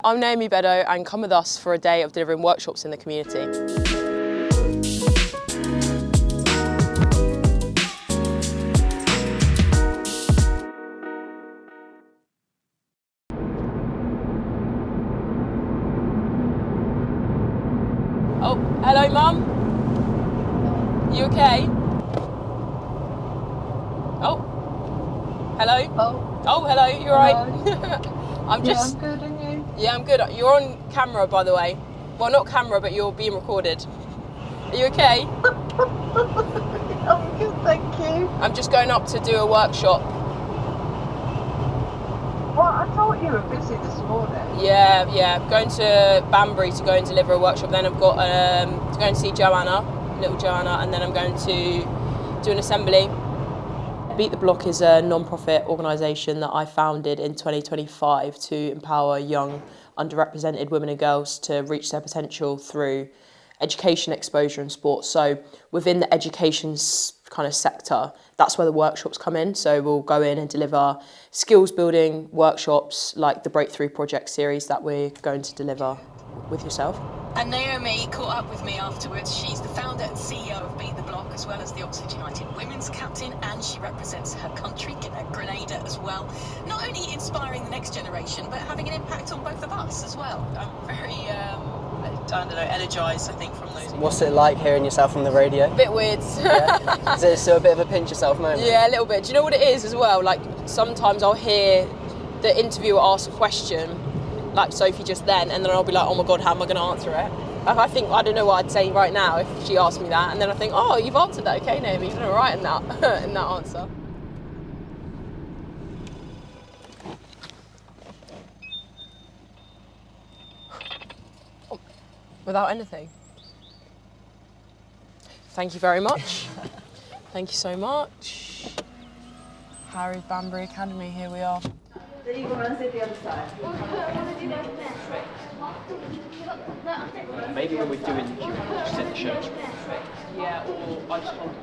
I'm Naomi Bedeau and come with us for a day of delivering workshops in the community. Oh, hello Mum. You okay? Oh, hello. Oh, hello, you alright? I'm good, and you? Yeah, I'm good. You're on camera, by the way. Well, not camera, but you're being recorded. Are you okay? I'm good, thank you. I'm just going up to do a workshop. Well, I thought you were busy this morning. Yeah. Going to Banbury to go and deliver a workshop. Then I've got to go and see Joanna, little Joanna, and then I'm going to do an assembly. Beat the Block is a non-profit organisation that I founded in 2025 to empower young, underrepresented women and girls to reach their potential through education, exposure and sport. So within the education kind of sector, that's where the workshops come in. So we'll go in and deliver skills building workshops like the Breakthrough Project series that we're going to deliver with yourself. And Naomi caught up with me afterwards. She's the founder and CEO of Beat the Block, as well as the Oxford United women's captain, and she represents her country, Grenada, as well. Not only inspiring the next generation, but having an impact on both of us as well. I'm very, energised, I think, from those. What's it like hearing yourself on the radio? A bit weird. Yeah. Is it still a bit of a pinch yourself moment? Yeah, a little bit. Do you know what it is as well? Like, sometimes I'll hear the interviewer ask a question, like Sophie just then, and then I'll be like, oh my God, how am I going to answer it? I think, I don't know what I'd say right now if she asked me that, and then I think, oh, you've answered that, okay, Naomi, you've done all right in that, in that answer. Oh, without anything. Thank you very much. Thank you so much. Harry's Banbury Academy, here we are. Then you go and sit the other side. Maybe when we're doing the Q&A, just in the shirts. Yeah, or I just hold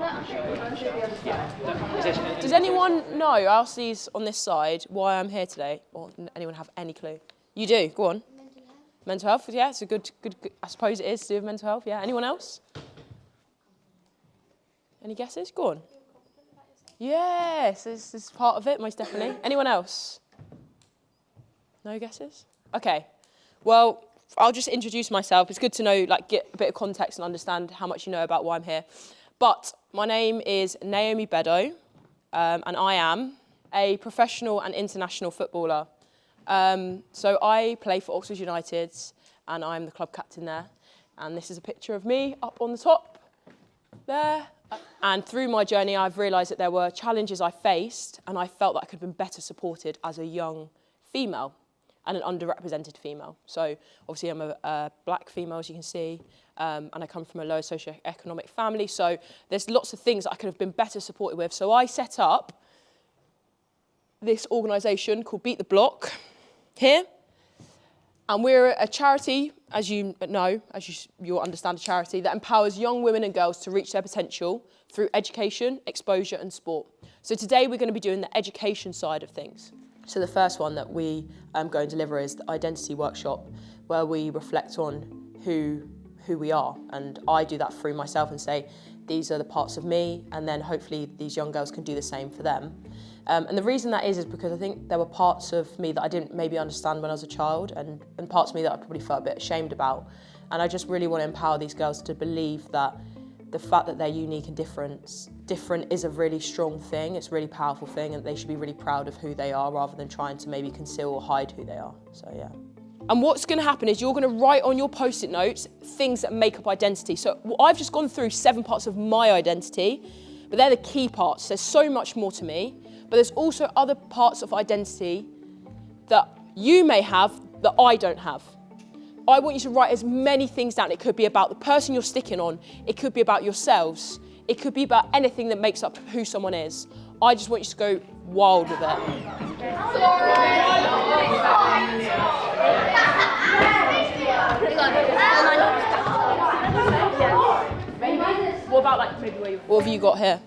the Does anyone know, I asked these on this side, why I'm here today? Or anyone have any clue? You do, go on. Mental health, yeah, it's a good, I suppose it is to do with mental health, yeah. Anyone else? Any guesses? Go on. Yes, this is part of it, most definitely. Anyone else? No guesses? Okay, well, I'll just introduce myself. It's good to know, like, get a bit of context and understand how much you know about why I'm here. But my name is Naomi Bedeau, and I am a professional and international footballer. So I play for Oxford United, and I'm the club captain there. And this is a picture of me up on the top there. And through my journey, I've realised that there were challenges I faced, and I felt that I could have been better supported as a young female and an underrepresented female. So obviously I'm a black female, as you can see, and I come from a low socioeconomic family. So there's lots of things that I could have been better supported with. So I set up this organisation called Beat the Block here. And we're a charity, as you know, you'll understand, a charity that empowers young women and girls to reach their potential through education, exposure and sport. So today we're going to be doing the education side of things. So the first one that we go and deliver is the identity workshop, where we reflect on who we are. And I do that through myself and say, these are the parts of me, and then hopefully these young girls can do the same for them. And the reason that is because I think there were parts of me that I didn't maybe understand when I was a child, and parts of me that I probably felt a bit ashamed about. And I just really want to empower these girls to believe that the fact that they're unique and different is a really strong thing, it's a really powerful thing, and they should be really proud of who they are rather than trying to maybe conceal or hide who they are, so yeah. And what's going to happen is you're going to write on your post-it notes things that make up identity. So I've just gone through 7 parts of my identity, but they're the key parts. There's so much more to me, but there's also other parts of identity that you may have that I don't have. I want you to write as many things down. It could be about the person you're sticking on. It could be about yourselves. It could be about anything that makes up who someone is. I just want you to go wild with it. What about like maybe what have you got here?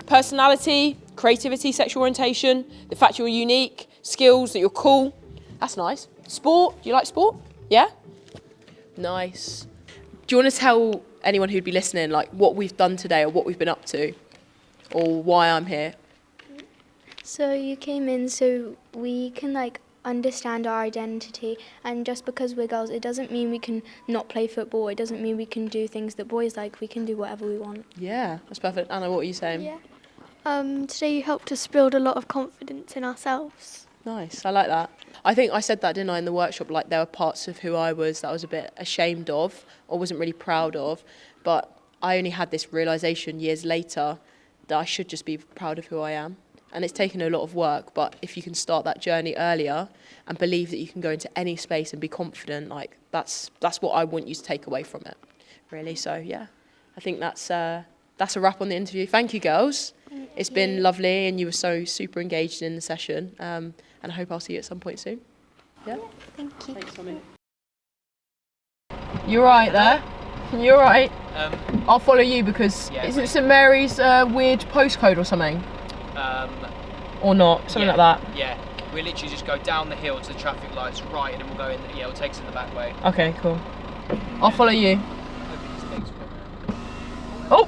Personality, creativity, sexual orientation, the fact you're unique, skills, that you're cool. That's nice. Sport? Do you like sport? Yeah? Nice. Do you want to tell anyone who'd be listening, like, what we've done today or what we've been up to? Or why I'm here? So you came in so we can like understand our identity, and just because we're girls it doesn't mean we can not play football, it doesn't mean we can do things that boys like, we can do whatever we want. Yeah, that's perfect. Anna, what are you saying? Yeah. Today you helped us build a lot of confidence in ourselves. Nice, I like that. I think I said that, didn't I, in the workshop, like there were parts of who I was that I was a bit ashamed of or wasn't really proud of, but I only had this realisation years later that I should just be proud of who I am. And it's taken a lot of work, but if you can start that journey earlier and believe that you can go into any space and be confident, like that's what I want you to take away from it, really. So yeah, I think that's a wrap on the interview. Thank you, girls. It's been lovely, and you were so super engaged in the session. And I hope I'll see you at some point soon. Yeah. Thank you. Thanks, Tommy. You're right there. You're right. I'll follow you because is it St Mary's weird postcode or something? Or not? Something like that. Yeah. We literally just go down the hill to the traffic lights, right, and then we'll go in. Yeah, it'll take us in the back way. Okay, cool. I'll follow you. Oh!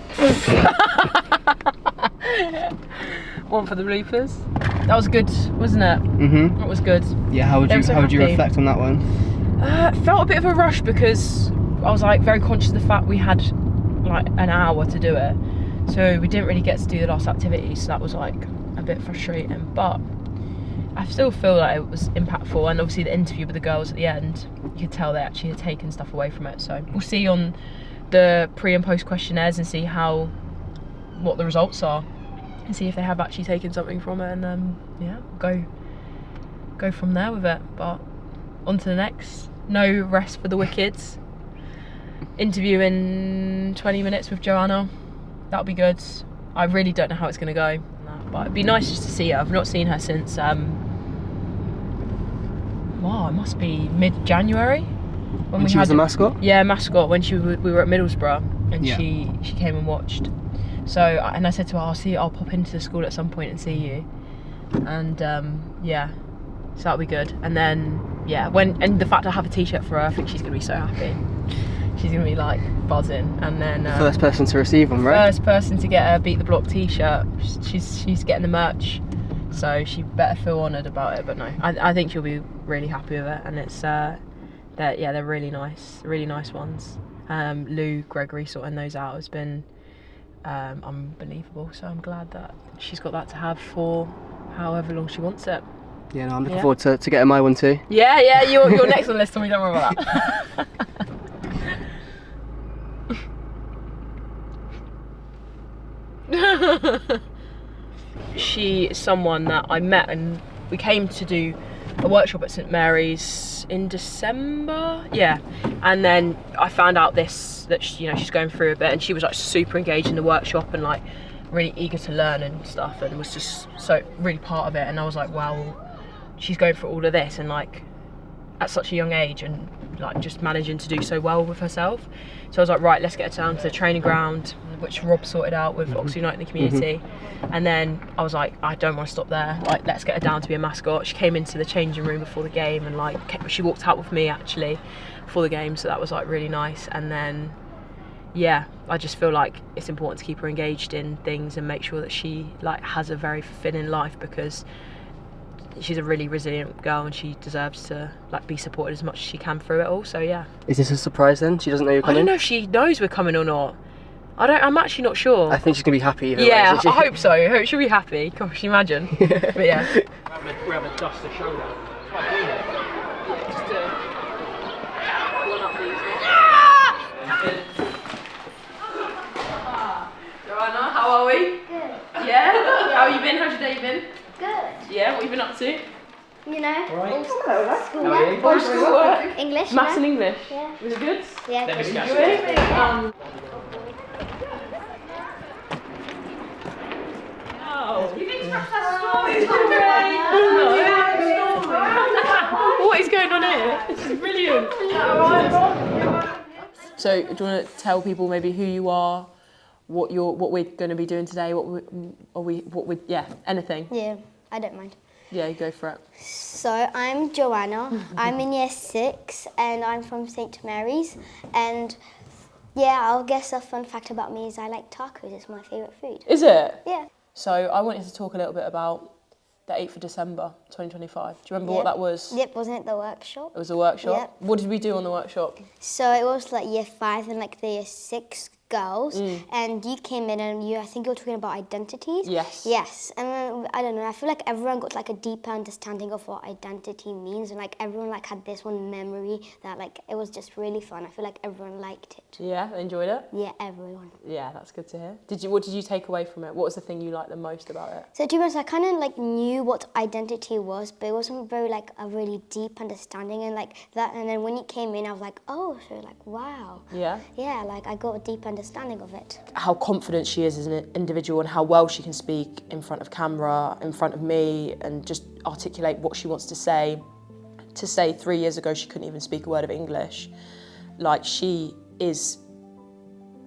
One for the bloopers. That was good, wasn't it? Mhm. That was good. Yeah. How would you reflect on that one? Felt a bit of a rush because I was like very conscious of the fact we had like an hour to do it, so we didn't really get to do the last activity. So that was like a bit frustrating, but I still feel like it was impactful. And obviously the interview with the girls at the end, you could tell they actually had taken stuff away from it. So we'll see on the pre and post questionnaires and see what the results are, and see if they have actually taken something from it, and yeah, go from there with it. But on to the next. No rest for the wickeds. Interview in 20 minutes with Joanna. That'll be good. I really don't know how it's going to go, but it'd be nice just to see her. I've not seen her since it must be mid-January When she was a mascot? Yeah, mascot, when we were at Middlesbrough, and Yeah. she came and watched. So and I said to her, I'll pop into the school at some point and see you, and yeah, so that'll be good. And then and the fact I have a t-shirt for her, I think she's gonna be so happy. She's gonna be like buzzing. And then First person to receive one, right? First person to get a Beat the Block t-shirt. She's getting the merch, so she better feel honoured about it. But no, I think she'll be really happy with it, and it's they're really nice ones. Lou Gregory sorting those out has been unbelievable, so I'm glad that she's got that to have for however long she wants it. Yeah, no, I'm looking forward to getting my one too. Yeah, you're next on the list, Tommy, don't worry about that. She is someone that I met, and we came to do a workshop at St Mary's in December, and then I found out that she's going through a bit, and she was like super engaged in the workshop and like really eager to learn and stuff, and was just so really part of it. And I was like, wow, she's going through all of this and like at such a young age, and like just managing to do so well with herself. So I was like, right, let's get her down to the training ground, which Rob sorted out with Oxford United in the community. And then I was like, I don't want to stop there, like let's get her down to be a mascot. She came into the changing room before the game, and like she walked out with me actually before the game, so that was like really nice. And then I just feel like it's important to keep her engaged in things and make sure that she like has a very fulfilling life, because she's a really resilient girl and she deserves to like be supported as much as she can through it all. So yeah. Is this a surprise then? She doesn't know you're coming? I don't know if she knows we're coming or not. I'm actually not sure. I think she's gonna be happy either yeah, way, isn't she? I hope so. I hope she'll be happy. Gosh, imagine. But yeah. We're having a dust to show now. It's quite cool, isn't it? Just to one up these. Joanna, how are we? Good. Yeah? How have you been? How's your day been? Good. Yeah, what have you been up to? You know, Alright. schoolwork, Oh, schoolwork. English. Maths and you know? English. Yeah. Was it good? Yeah. Let me good. scatter. You didn't catch that story. What is going on here? This is brilliant. So, do you want to tell people maybe who you are, what we're going to be doing today, anything? Yeah, I don't mind. Yeah, you go for it. So I'm Joanna. I'm in year 6 and I'm from St Mary's. And yeah, I guess a fun fact about me is I like tacos. It's my favourite food. Is it? Yeah. So I wanted to talk a little bit about the 8th of December 2025. Do you remember what that was? Yep, wasn't it the workshop? It was a workshop? Yep. What did we do on the workshop? So it was like year 5 and like the year 6 girls. And you came in and I think you were talking about identities. Yes. Yes. And then, I don't know, I feel like everyone got like a deeper understanding of what identity means. And like everyone like had this one memory that like, it was just really fun. I feel like everyone liked it. Yeah, they enjoyed it? Yeah, everyone. Yeah, that's good to hear. What did you take away from it? What was the thing you liked the most about it? So to be honest, I kind of like knew what identity was, but it wasn't very like a really deep understanding and like that. And then when you came in, I was like, oh, so like, wow. Yeah? Yeah, like I got a deep understanding of it. How confident she is as an individual and how well she can speak in front of camera, in front of me, and just articulate what she wants to say. To say 3 years ago she couldn't even speak a word of English. Like, she is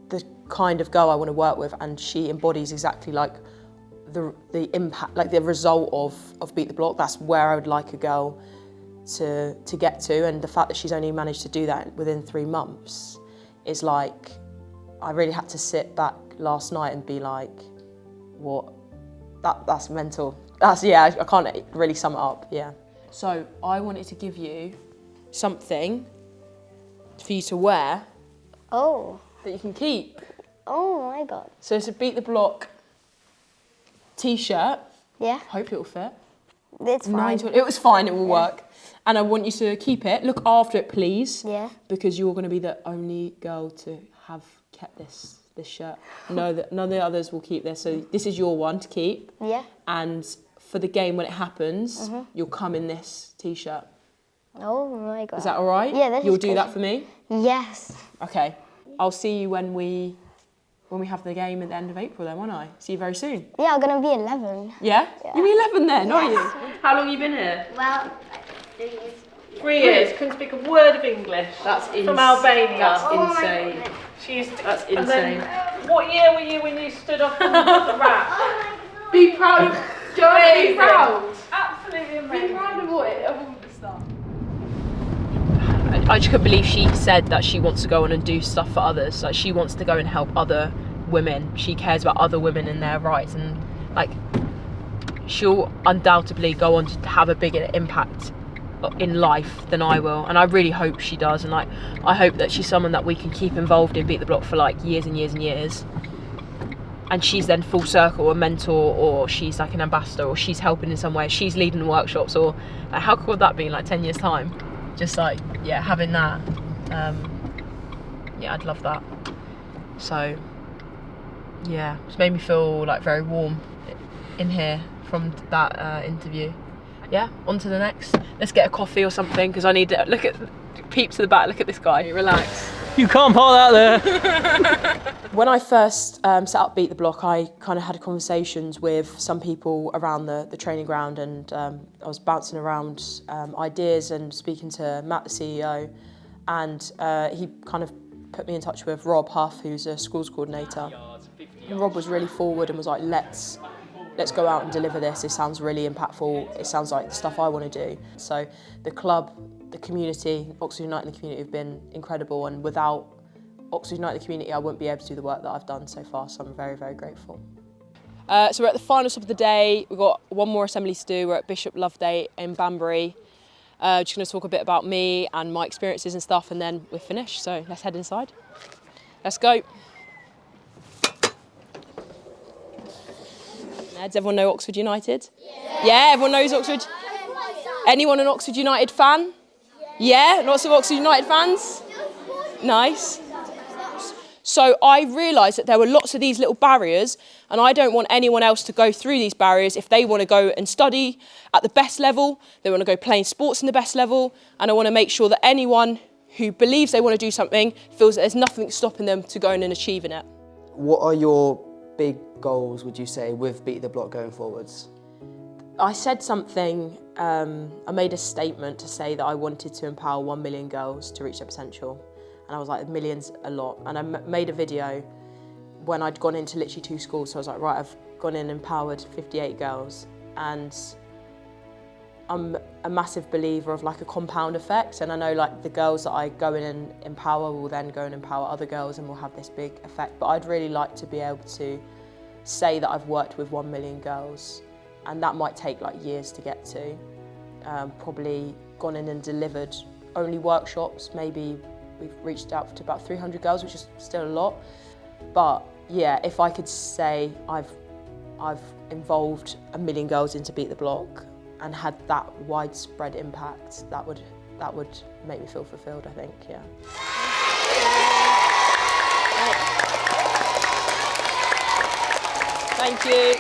the kind of girl I want to work with, and she embodies exactly like the impact, like the result of Beat the Block. That's where I would like a girl to get to, and the fact that she's only managed to do that within 3 months is like, I really had to sit back last night and be like, what? That's mental. Yeah, I can't really sum it up, yeah. So I wanted to give you something for you to wear. Oh. That you can keep. Oh my God. So it's a Beat the Block t-shirt. Yeah. Hope it'll fit. It's fine. It was fine, it will work. And I want you to keep it, look after it please. Yeah. Because you're gonna be the only girl to have kept this shirt. None of the others will keep this, so this is your one to keep. Yeah. And for the game when it happens, you'll come in this t-shirt. Oh my God. Is that all right? Yeah, that's You'll do that for me? Yes. Okay. I'll see you when we have the game at the end of April then, won't I? See you very soon. Yeah, I'm gonna be 11. Yeah? You'll be 11 then, aren't you? How long have you been here? Well, 3 years. Couldn't speak a word of English. That's insane. From Albania. That's insane. She used to, That's and then, insane. what year were you when you stood up on the rap? Be proud of Joanna, be proud. Absolutely amazing. Be proud of all the stuff. I just couldn't believe she said that she wants to go on and do stuff for others. Like, she wants to go and help other women. She cares about other women and their rights, and like, she'll undoubtedly go on to have a bigger impact in life than I will, and I really hope she does. And like, I hope that she's someone that we can keep involved in Beat the Block for like years and years and years, and she's then full circle a mentor, or she's like an ambassador, or she's helping in some way, she's leading workshops, or like, how cool would that be in like 10 years time? Just like, yeah, having that, yeah, I'd love that. So yeah, it's made me feel like very warm in here from that interview. Yeah, on to the next. Let's get a coffee or something, because I need to look at, peep to the back, look at this guy, relax. You can't park that there. When I first set up Beat the Block, I kind of had conversations with some people around the training ground, and I was bouncing around ideas and speaking to Matt, the CEO, and he kind of put me in touch with Rob Huff, who's a schools coordinator. And Rob was really forward and was like, let's go out and deliver this. It sounds really impactful. It sounds like the stuff I want to do. So the club, the community, Oxford United and the community have been incredible, and without Oxford United and the community, I wouldn't be able to do the work that I've done so far, so I'm very, very grateful. So we're at the final stop of the day. We've got one more assembly to do. We're at Bishop Loveday in Banbury. Just going to talk a bit about me and my experiences and stuff, and then we're finished. So let's head inside. Let's go. Does everyone know Oxford United? Yeah, everyone knows Oxford? Anyone an Oxford United fan? Yeah, lots of Oxford United fans? Nice. So I realised that there were lots of these little barriers, and I don't want anyone else to go through these barriers if they want to go and study at the best level, they want to go playing sports in the best level, and I want to make sure that anyone who believes they want to do something feels that there's nothing stopping them to going and achieving it. What are your big goals, would you say, with Beat the Block going forwards? I said something, I made a statement to say that I wanted to empower 1 million girls to reach their potential. And I was like, a million's a lot. And I made a video when I'd gone into literally 2 schools. So I was like, right, I've gone in and empowered 58 girls. And I'm a massive believer of like a compound effect, and I know like the girls that I go in and empower will then go and empower other girls and we'll have this big effect. But I'd really like to be able to say that I've worked with 1 million girls, and that might take like years to get to. Probably gone in and delivered only workshops, maybe we've reached out to about 300 girls, which is still a lot. But yeah, if I could say I've involved 1 million girls into Beat the Block and had that widespread impact, that would make me feel fulfilled, I think, yeah. Thank you.